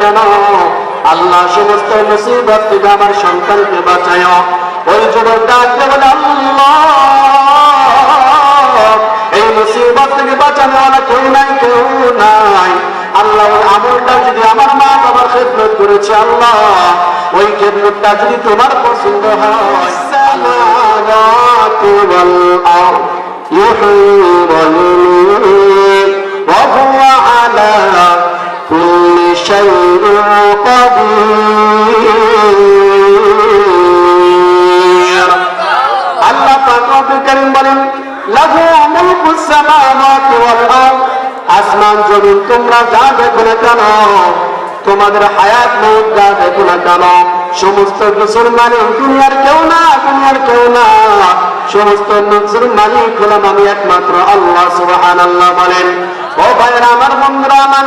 কেন, আল্লাহ সমস্ত মুসিবত থেকে আমার সন্তানকে বাঁচায়। ওই যুবক ডাকতে বলে, আল্লাহ এই মুসিবত থেকে বাঁচানোওয়ালা কেউ নাই, কেউ নাই। আল্লাহ ওই আমলটা যদি আমার মা বাবার খেদমত করেছে, আল্লাহ ওই খেদমতটা যদি তোমার পছন্দ হয়, আল্লাহ পাক রব্বুল কারীম বলেন, লাহু মুলকুস সামাওয়াতি ওয়াল আরদ, আসমান জমিন তোমরা যা দেখো না কেন, তোমাদের হায়াত মউত যা দেখো না কেন, সমস্ত কিছুর মালিক দুনিয়ার কেউ না, দুনিয়ার কেউ না, সমস্ত কিছুর মালিক হলাম আমি একমাত্র আল্লাহ সুবহানাল্লাহ বলেন। ও ভাইরা আমার, বন্ধুরা আমার,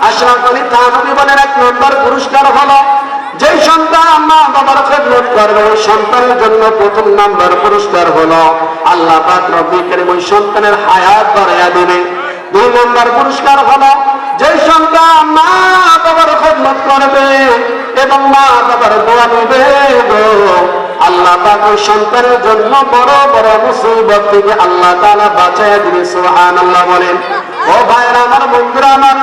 আশরাফ আলী থানভী বলেন, এক নম্বর পুরস্কার হলো যে সন্তান মা বাবার খেদমত করবে, ওই সন্তানের জন্য প্রথম নাম্বার পুরস্কার হলো আল্লাহ পাক রব্বুল কারীম ওই সন্তানের হায়াত বাড়াইয়া দেবে। দুই নম্বর পুরস্কার হলো যে সন্তান মা বাবার খেদমত করবে এবং মা বাবার দোয়া নেবে, আল্লাহ পাক ওই সন্তানের জন্য বড় বড় মুসিবত থেকে আল্লাহ তাআলা বাঁচাইয়া দিবে। সুবহানাল্লাহ বলেন। ও ভাইরা আমার, বন্ধুরা আমার,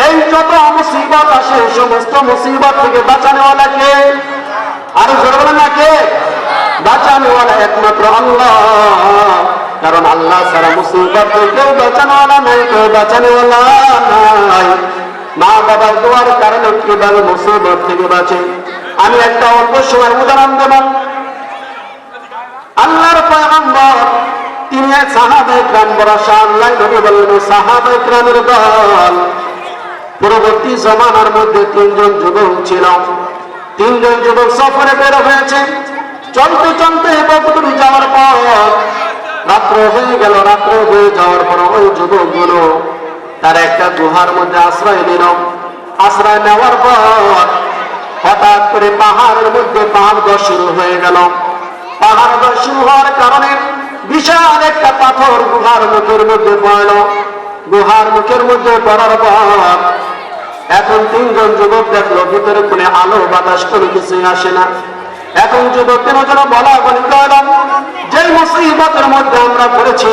এই যত মুসিবত আসে সমস্ত মুসিবত থেকে বাঁচানোওয়ালা কে? আরো জোরে বলেন না, কে? বাঁচানোওয়ালা একমাত্র আল্লাহ। কারণ আল্লাহ ছাড়া মুসিবত থেকে কেউ বাঁচানোওয়ালা নাই, কেউ বাঁচানোওয়ালা নাই। মা বাবার দোয়ার কারণে কিভাবে মুসিবত থেকে বাঁচে, আমি একটা অল্প সময় উদাহরণ দেব। আল্লাহর পয়গম্বর তিনি সাহাবায়ে কিরাম বর্ষা আল্লাহ নবী বললেন, সাহাবায়ে কিরামের দল পরবর্তী জমানার মধ্যে তিনজন যুবক ছিল। তিনজন যুবক সফরে বের হয়েছে। চলতে চলতে বহুদূর যাওয়ার পর রাত্র হয়ে গেল। রাত্র হয়ে যাওয়ার পর ওই যুবকগুলো তার একটা গুহার মধ্যে আশ্রয় নিল। আশ্রয় নেওয়ার পর হঠাৎ করে পাহাড়ের মধ্যে পাহাড় ধস শুরু হয়ে গেল। পাহাড় ধস শুরু হওয়ার কারণে বিশাল একটা পাথর গুহার মুখের মধ্যে পড়ল। গুহার মুখের মধ্যে পড়ার পর এখন তিনজন যুবক দেখলো ভিতরে কোনো আলো বাতাস কোনো কিছুই আসে না। এখন যুবকদের জন্য বলা বলি করলাম, যে মুসিবতের মধ্যে আমরা পড়েছি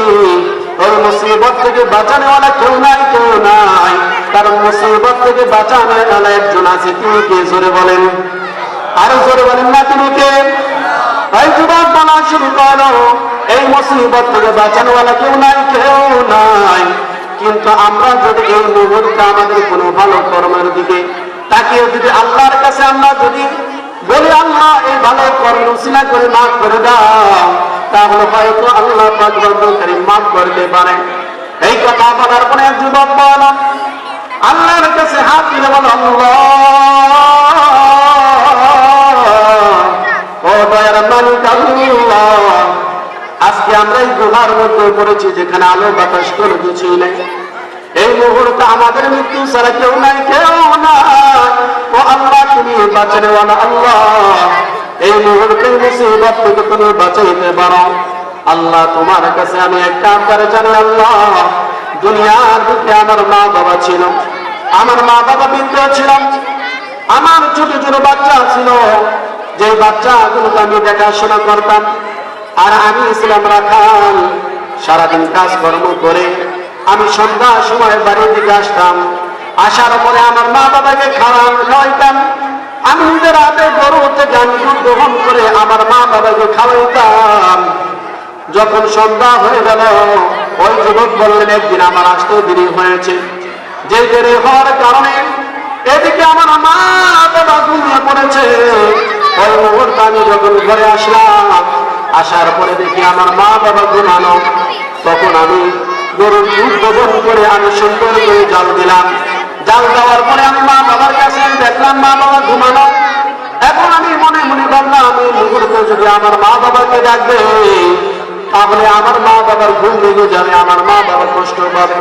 ওই মুসিবত থেকে বাঁচানোওয়ালা কেউ নাই, কেউ নাই। কারণ মুসিবত থেকে বাঁচানোওয়ালা একজন আছে, তিনি কে? জোরে বলেন, আরো জোরে বলেন না, তিনি কে? ওই যুবক বলা শুরু করলো, এই মুসিবত থেকে বাঁচানোওয়ালা কেউ নাই, কেউ নাই। কিন্তু আমরা যদি এই মুহূর্তে আমাদের কোনো ভালো কর্মের দিকে তাকিয়ে যদি আল্লাহর কাছে আমরা যদি বলি, আল্লাহ এই ভালো কর্ম উসিলা করে মাফ করে দাও, তাহলে হয়তো আল্লাহ পাক রব্বুল কারীম মাফ করতে পারেন। এই কথা বলার পরে এক যুবক বলল, আল্লাহর কাছে হাত তুলে বলো, আল্লাহ ও দয়ার মালিক আল্লাহ, আজকে আমরা এই গুহার মধ্যে পড়েছি যেখানে আলো বাতাস কোনো কিছুই নেই। এই মুহূর্তে আমাদের মৃত্যু ছাড়া কেউ নাই, কেউ নাই। ও আল্লাহ, তুমি বাঁচানোওয়ালা আল্লাহ, এই মুহূর্তে মুসিবত থেকে তুমি বাঁচাইতে পারো। আল্লাহ তোমার কাছে আমি একটা আবদার জানি, আল্লাহ দুনিয়ার বুকে আমার মা বাবা ছিল, আমার মা বাবা বৃদ্ধ ছিল, আমার ছোট ছোট বাচ্চা ছিল, যে বাচ্চাগুলোকে আমি দেখাশোনা করতাম। আর আমি ছিলাম রাখাল, সারাদিন কাজকর্ম করে আমি সন্ধ্যার সময় বাড়ির দিকে আসতাম। আসার পরে আমার মা বাবাকে খাওয়াইতাম। আমি নিজের হাতে গরু থেকে আমি দুধ গ্রহণ করে আমার মা বাবাকে খাওয়াইতাম। যখন সন্ধ্যা হয়ে গেল, ওই যুবক বললেন, একদিন আমার আসতে দেরি হয়েছে। যে দেরি হওয়ার কারণে এদিকে আমার মা বাবা ঘুমিয়ে পড়েছে। ওই মুহূর্তে আমি যখন ঘরে আসলাম, আসার পরে দেখি আমার মা বাবা ঘুমানো। তখন আমি গরুর দুধ গ্রহণ করে আমি সুন্দর করে জাল দিলাম। জাল দেওয়ার পরে আমি মা বাবার কাছে দেখলাম মা বাবা ঘুমানো। এখন আমি মনে মনে ভাবলাম, আমি মুহূর্তে যদি আমার মা বাবাকে ডাকবে তাহলে আমার মা বাবার ঘুম ভেঙে যাবে, আমার মা বাবা কষ্ট পাবে।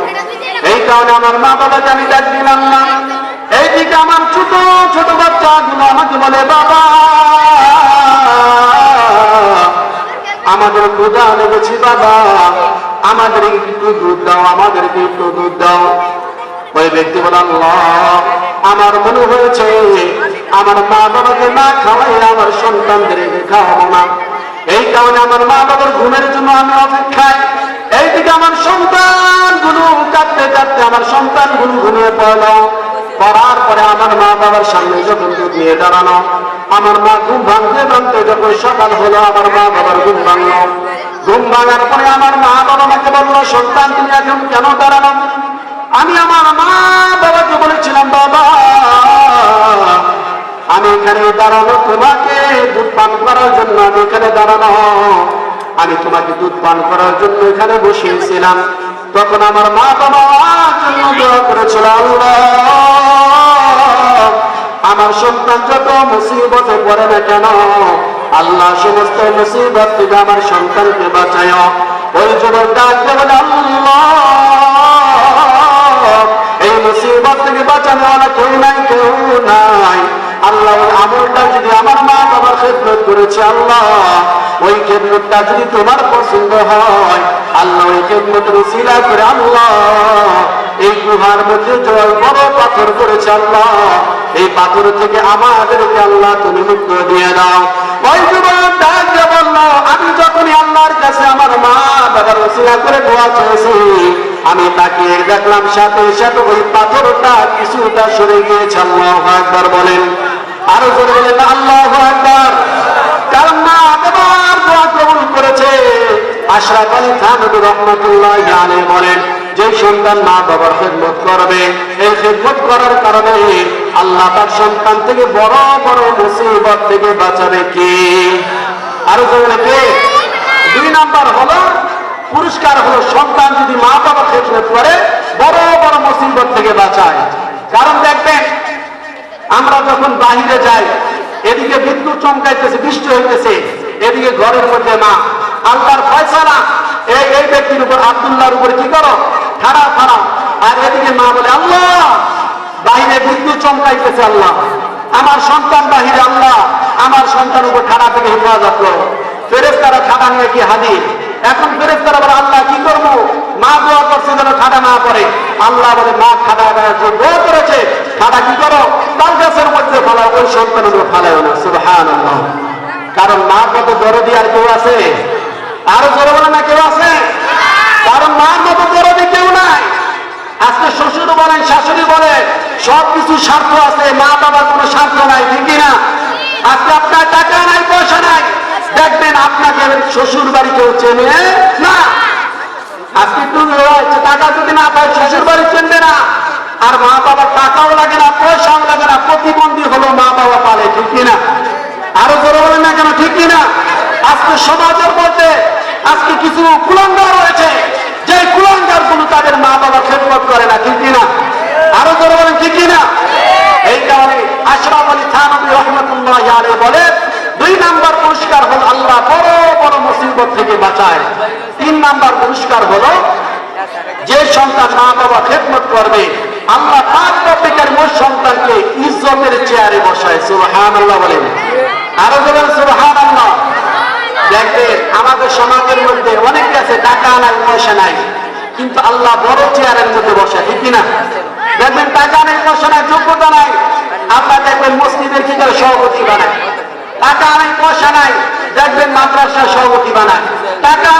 এই কারণে আমার মা বাবাকে আমি ডাক দিলাম না। এইদিকে আমার ছোট ছোট বাচ্চাগুলো আমাকে বলে, বাবা আমাদের ক্ষুধা লেগেছে, বাবা আমাদের একটু দুধ দাও, আমাদেরকে একটু দুধ দাও। ওই ব্যক্তি বলে, আল্লাহ, আমার মনে হয়েছে আমার মা বাবাকে না খাওয়াই আমার সন্তানদেরকে খাওয়াবো না, এই কারণে আমার মা বাবার ঘুমের জন্য আমি অপেক্ষায়। এইদিকে আমার সন্তানগুলো কাঁদতে কাঁদতে আমার সন্তানগুলো ঘুমিয়ে পড়ল। পড়ার পরে আমার মা বাবার সামনে যখন দুধ নিয়ে দাঁড়ানো, আমার মা ঘুম ভাঙতে ভাঙতে যখন সকাল হলো, আমার মা বাবার ঘুম ভাঙলো। ঘুম ভাঙার পরে আমার মা বাবা আমাকে বললো, সন্তান তুমি এখন কেন দাঁড়ানো? আমি আমার মা বাবাকে বলেছিলাম, বাবা, আমি এখানে দাঁড়ানো তোমাকে দুধ পান করার জন্য, আমি এখানে দাঁড়ানো, আমি তোমাকে দুধ পান করার জন্য এখানে বসিয়েছিলাম। তখন আমার মা বাবা জন্য দোয়া করেছিল, আল্লাহ, আমার সন্তান যত মুসিবতে পড়ে না কেন, আল্লাহ সমস্ত মুসিবত থেকে আমার সন্তানকে বাঁচায়। ওই যুবক ডাকতে বলে, আল্লাহ, এই মুসিবত থেকে বাঁচানো কেউ নাই, কেউ নাই। আল্লাহ, ওই আমলটা যদি আমার মা বাবার খেদমত করেছে, আল্লাহ, ওই খেদমতটা যদি তোমার পছন্দ হয়, আল্লাহ, ওই খেদমতের উসিলা করে আল্লাহ এই গুহার মধ্যে জল বড় পাথর করেছে, আল্লাহ, এই পাথর থেকে আমাদেরকে আল্লাহ তুমি মুক্ত দিয়ে দাও। ওই যুবক ডাকতে বলল, আমি যখনই আল্লাহর কাছে আমার মা বাবার উসিলা করে দোয়া চেয়েছি, আমি তাকিয়ে দেখলাম সাথে সাথে ওই পাথরটা কিছুটা সরে গিয়েছে। আল্লাহু আকবার বলেন, আরো জোরে বলেন আল্লাহু আকবার। কারণ মা বাবার দোয়া কবুল করেছে। আশরাফ আলী থানভী রহমাতুল্লাহি আলাইহি বলেন, যে সন্তান মা বাবার খেদমত করবে, এই খেদমত করার কারণে আল্লাহ তার সন্তান থেকে বড় বড় মুসিবত থেকে বাঁচাবে। কি আরো জোরে কে? 2 নাম্বার হলো পুরস্কার হলো সন্তান যদি মা বাবার খেদমত করে বড় বড় মুসিবত থেকে বাঁচায়। কারণ দেখবেন, আমরা যখন বাহিরে যাই, এদিকে বিদ্যুৎ চমকাইতেছে, বৃষ্টি হইতেছে, এদিকে ঘরের মধ্যে মা, আল্লাহর ফয়সালা এই ব্যক্তির উপর, আব্দুল্লাহর উপর কি করো, খাড়া খাড়া, আর এদিকে মা বলে, আল্লাহ, বাহিরে বিদ্যুৎ চমকাইতেছে, আল্লাহ, আমার সন্তান বাহিরে, আল্লাহ, আমার সন্তান উপর খাড়া থেকে হেফাজত করো। ফেরেশতারা খাড়া নিয়ে কি হাজির। এখন ফেরেশতারা বলে, আল্লাহ কি করবো? মা দোয়া করছে যেন খাড়া না পড়ে। আল্লাহ বলে, মা খাড়া দোয়া করেছে, খাড়া কি করো, তাল গাছের মধ্যে ফালাও, ওই সন্তানের উপর ফালাও না। সুবহানাল্লাহ। কারণ মা কত দরদি আর কেউ আছে? আরো জোরে বলে না, কেউ আছে? কারণ মার মতো দরদি কেউ নাই। আজকে শ্বশুর বলেন, শাশুড়ি বলেন, সবকিছু স্বার্থ আছে, মা বাবার কোনো স্বার্থ নাই, ঠিক কিনা? আজকে আপনার টাকা নাই, পয়সা নাই, দেখবেন আপনাকে শ্বশুর বাড়ি কেউ চেনে না। আজকে একটু টাকা যদি না পায়, শ্বশুর বাড়ি চেনবে না। আর মা বাবার টাকাও লাগে না, পয়সাও লাগে না, প্রতিবন্ধী হলো মা বাবা পালে, ঠিক কিনা? আরো জোরে বলেন না কেন, ঠিক কিনা? আজকে সমাজের মধ্যে আজকে কিছু কুলাঙ্গার রয়েছে, যে কুলাঙ্গার গুলো তাদের মা বাবা খেদমত করে না, ঠিক কিনা? আরো জোরে বলেন, ঠিক কিনা? এই কারণে আশরাফ আলী থানভী রহমাতুল্লাহি আলাইহি বলে, 2 নাম্বার পুরস্কার হল আল্লাহ বড় বড় মুসিবত থেকে বাঁচায়। 3 নাম্বার পুরস্কার হলো যে সন্তান মা বাবা খেদমত করবে, আল্লাহ তার প্রত্যেকের মোট সন্তানকে ইজ্জতের চেয়ারে বসায়। সুবহানাল্লাহ বলেন, আরো বলেন সুবহানাল্লাহ। দেখবেন আমাদের সমাজের মধ্যে অনেকে আছে, টাকা নাই, পয়সা নাই, কিন্তু আল্লাহ বড় চেয়ারের মধ্যে বসে, ঠিক কিনা? দেখবেন টাকা নেই, পয়সা নাই, যোগ্যতা নাই, আল্লাহ দেখবেন মসজিদের কি করে সভাপতি বানায়। টাকা নাই, পয়সা নাই, দেখবেন মাদ্রাসার সভাপতি বানায়। টাকা